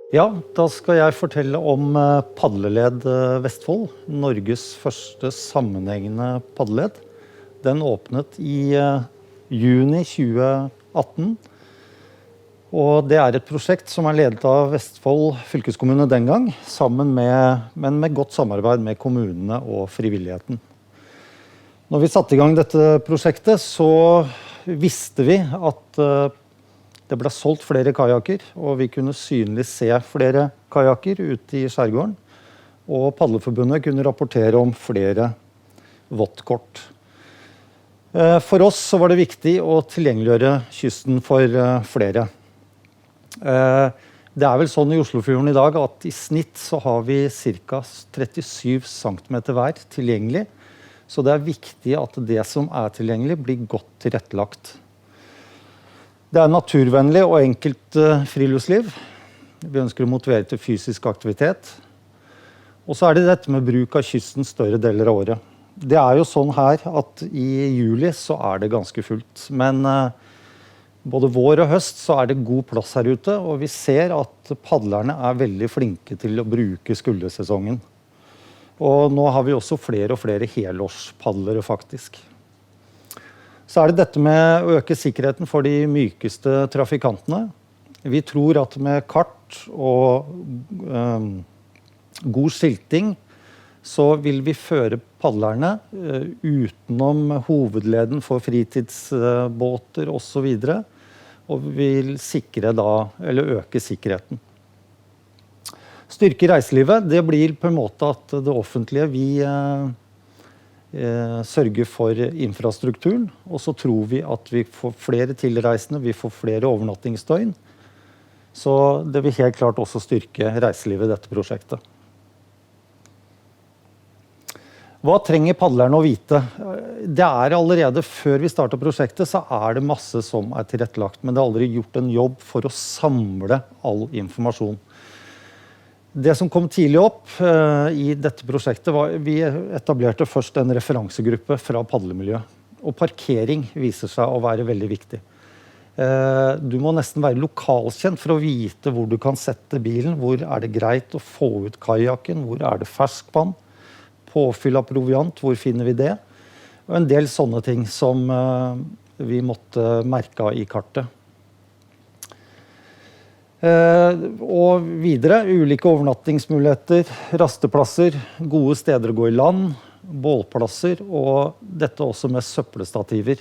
Ja, da skal jeg fortelle om Padleled Vestfold, Norges første sammenhengende paddeled. Den åpnet i juni 2018, og det et prosjekt som ledet av Vestfold fylkeskommune den gang, men med godt samarbeid med kommunene og frivilligheten. Når vi satte i gang dette prosjektet, så visste vi at det ble solgt flere kajakker, og vi kunne synlig se flere kajakker ute i skjærgården. Og Padleforbundet kunne rapportere om flere våttkort. For oss så var det viktig å tilgjengeliggjøre kysten for flere. Det vel sånn i Oslofjorden i dag at i snitt så har vi ca. 37 cm hver tilgjengelig. Så det viktig at det som tilgjengelig blir godt tilrettelagt. Det naturvennlig og enkelt friluftsliv. Vi ønsker å motivere til fysisk aktivitet. Og så det dette med bruk av kysten større deler av året. Det jo sånn her at i juli så det ganske fullt. Men både vår og høst så det god plass her ute, og vi ser at padlerne veldig flinke til å bruke skuldersesongen. Og nå har vi også flere og flere helårspadlere faktisk. Så det dette med å øke sikkerheten for de mykeste trafikantene. Vi tror at med kart og god skilting så vil vi føre padlerne utenom hovedleden for fritidsbåter og så videre, og vil øke sikkerheten. Styrke reiselivet, det blir på en måte at det offentlige vi sørge for infrastrukturen, og så tror vi at vi får flere tilreisende, vi får flere overnattingsdøgn. Så det vil helt klart også styrke reiselivet i dette prosjektet. Hva trenger padlerne å vite? Det allerede før vi startet prosjektet, så det masse som tilrettelagt, men det aldri gjort en jobb for å samle all informasjon. Det som kom tidlig opp i dette prosjektet vi etablerte først en referansegruppe fra padlemiljø. Og parkering viser seg å være veldig viktig. Du må nesten være lokalkjent for å vite hvor du kan sette bilen, hvor det greit å få ut kajakken, hvor det ferskvann, påfyll av proviant, hvor finner vi det? Og en del sånne ting som vi måtte merke i kartet. Og videre, ulike overnattingsmuligheter, rasteplasser, gode steder å gå i land, bålplasser, og dette også med søppelstativer.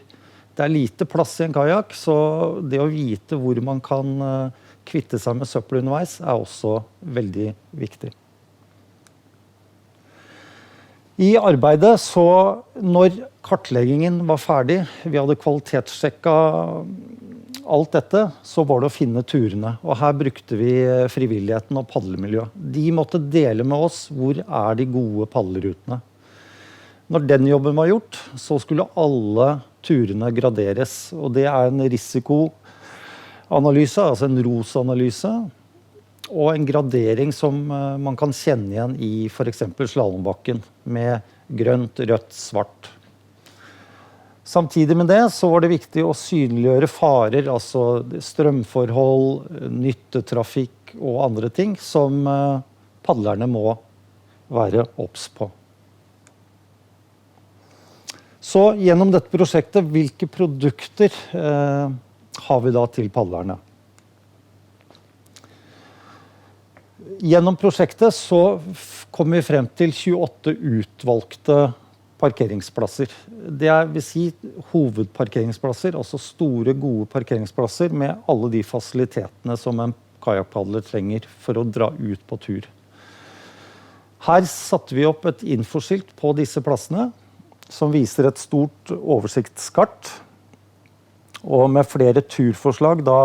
Det lite plass i en kajak, så det å vite hvor man kan kvitte seg med søppel underveis også veldig viktig. I arbeidet, så når kartleggingen var ferdig, vi hadde kvalitetssjekket alt dette, så var det å finne turene. Og her brukte vi frivilligheten og padlemiljø. De måtte dele med oss hvor de gode padlerutene. Når den jobben var gjort, så skulle alle turene graderes. Og det en risikoanalyse, altså en ROS-analyse, og en gradering som man kan kjenne igjen i for eksempel slalombakken, med grønt, rødt, svart. Samtidig med det så var det viktig å synliggjøre farer, altså strømforhold, nyttetrafikk og andre ting som padlerne må være obs på. Så gjennom dette prosjektet, hvilke produkter har vi da til padlerne? Gjennom prosjektet så kom vi frem til 28 utvalgte parkeringsplasser. Det vil si hovedparkeringsplasser, altså store, gode parkeringsplasser med alle de fasilitetene som en kajakpadler trenger for å dra ut på tur. Her satte vi opp et infoskilt på disse plassene, som viser et stort oversiktskart, og med flere turforslag da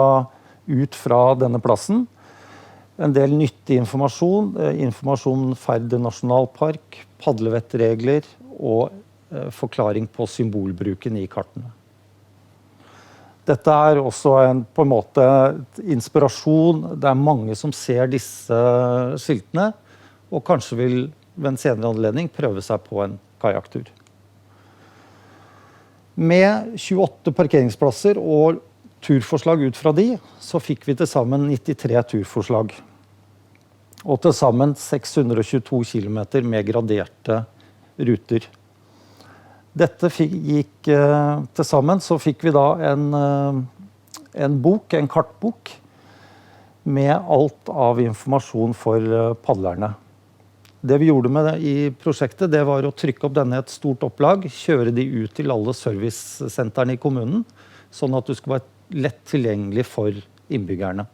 ut fra denne plassen. En del nyttig informasjon, informasjon ferd nasjonalpark, padlevettregler og forklaring på symbolbruken i kartene. Dette også på en måte inspirasjon. Det mange som ser disse skiltene, og kanskje vil ved en senere anledning prøve seg på en kajakktur. Med 28 parkeringsplasser og turforslag ut fra de, så fikk vi til sammen 93 turforslag. Og til sammen 622 kilometer med graderte ruter. Dette gikk til sammen, så fikk vi da en bok, en kartbok, med alt av informasjon for padlerne. Det vi gjorde med det i prosjektet, det var å trykke opp denne i et stort opplag, kjøre de ut til alle servicesentrene i kommunen, sånn at du skulle være lett tilgjengelig for innbyggerne.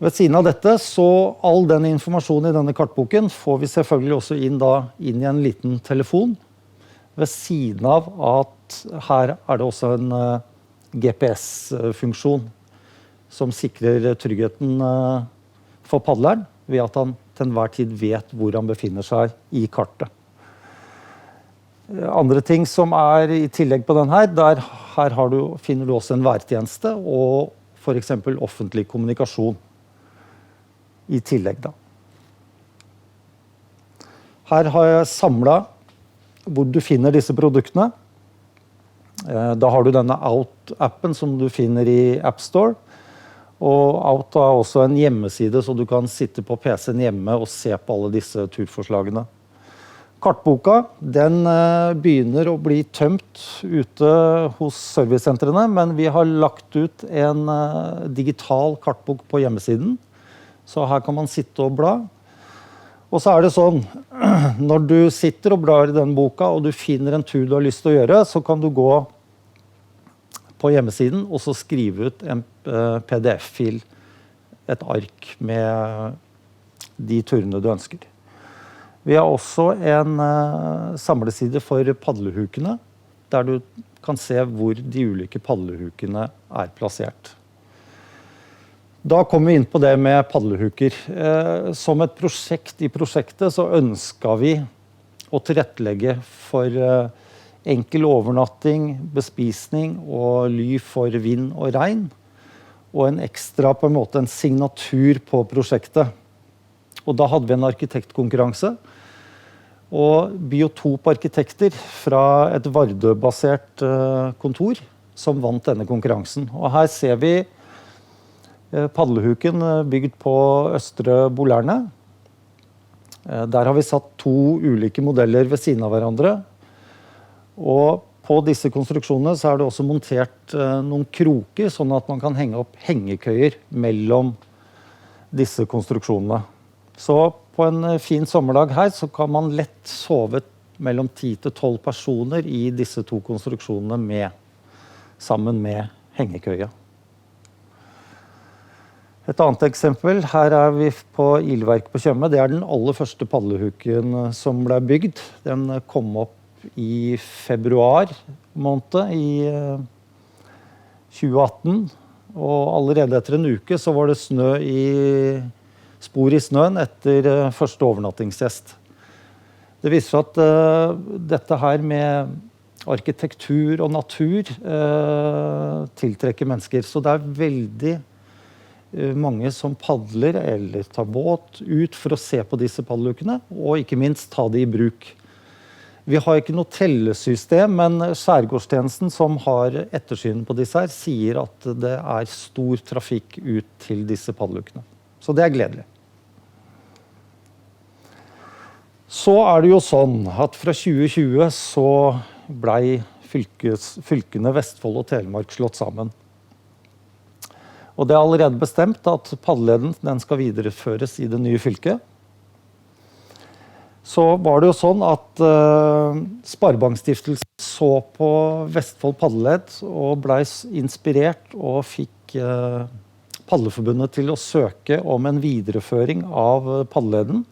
Ved siden av dette, så all den informasjonen i denne kartboken får vi selvfølgelig også inn i en liten telefon. Ved siden av at her det også en GPS-funksjon som sikrer tryggheten for padleren, ved at han til enhver tid vet hvor han befinner seg i kartet. Andre ting som i tillegg på den her finner du også en værtjeneste og for eksempel offentlig kommunikasjon i tillegg da. Her har jeg samlet hvor du finner disse produktene. Da har du denne Out-appen som du finner i App Store. Og Out også en hjemmeside, så du kan sitte på PC-en hjemme og se på alle disse turforslagene. Kartboka, den begynner å bli tømt ute hos servicesentrene, men vi har lagt ut en digital kartbok på hjemmesiden. Så her kan man sitte og bla. Og så det sånn, når du sitter og blar i den boka, og du finner en tur du har lyst til å gjøre, så kan du gå på hjemmesiden, og så skrive ut en PDF-fil, et ark med de turene du ønsker. Vi har også en samleside for padlehukene, der du kan se hvor de ulike padlehukene plassert. Da kommer vi inn på det med padlehuker. Som et prosjekt i prosjektet så ønsket vi å tilrettelegge for enkel overnatting, bespisning og ly for vind og regn. Og en ekstra på en måte en signatur på prosjektet. Og da hadde vi en arkitektkonkurranse. Og Biotop Arkitekter fra et Vardø-basert kontor som vant denne konkurransen. Og her ser vi padlehuken bygd på Østre Bolerne. Der har vi satt 2 ulike modeller ved siden av hverandre. Og på disse konstruksjonene så det også montert noen kroker, sånn at man kan henge opp hengekøyer mellom disse konstruksjonene. Så på en fin sommerdag her så kan man lett sove mellom 10 til 12 personer i disse 2 konstruksjonene sammen med hengekøya. Et annet eksempel, her vi på Ilverk på Tjøme. Det den aller første padlehuken som ble bygd. Den kom opp i februar måned i 2018. Og allerede etter en uke så var det spor i snøen etter første overnattingsgjest. Det viser at dette her med arkitektur og natur tiltrekker mennesker. Så det veldig mange som padler eller tar båt ut for å se på disse padlehukene, og ikke minst ta det i bruk. Vi har ikke noe tellesystem, men Skjærgårdstjenesten som har ettersyn på disse her, sier at det stor trafikk ut til disse padlehukene. Så det gledelig. Så det jo sånn at fra 2020 så ble fylkene Vestfold og Telemark slått sammen. Og det allerede bestemt at paddeleden den skal videreføres i det nye fylket. Så var det jo sånn at Sparebankstiftelsen så på Vestfold paddeled og ble inspirert og fikk Padleforbundet til å søke om en videreføring av paddeleden.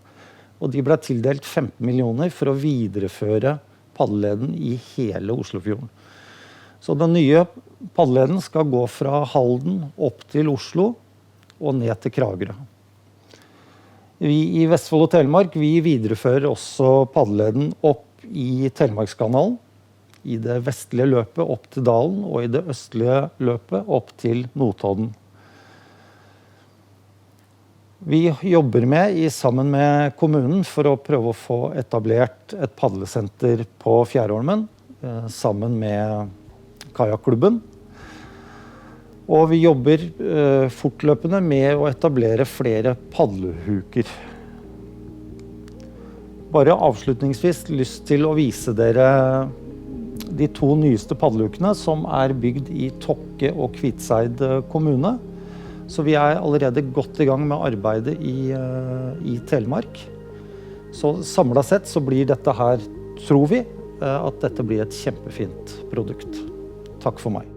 Og de ble tildelt 15 millioner for å videreføre paddeleden i hele Oslofjorden. Så den nye paddeleden skal gå fra Halden opp til Oslo og ned til Kragerø. Vi i Vestfold og Telemark vi viderefører også paddeleden opp i Telemarkskanalen, i det vestlige løpet opp til Dalen og i det østlige løpet opp til Notodden. Vi jobber sammen med kommunen for å prøve å få etablert et padlesenter på Fjærholmen, sammen med kajakklubben. Og vi jobber fortløpende med å etablere flere padlehuker. Bare avslutningsvis lyst til å vise dere de 2 nyeste padlehukene som bygd i Tokke og Kviteseid kommune. Så vi allerede godt i gang med arbeidet i Telemark. Så samlet sett så blir dette her, tror vi, at dette blir et kjempefint produkt. Takk for meg.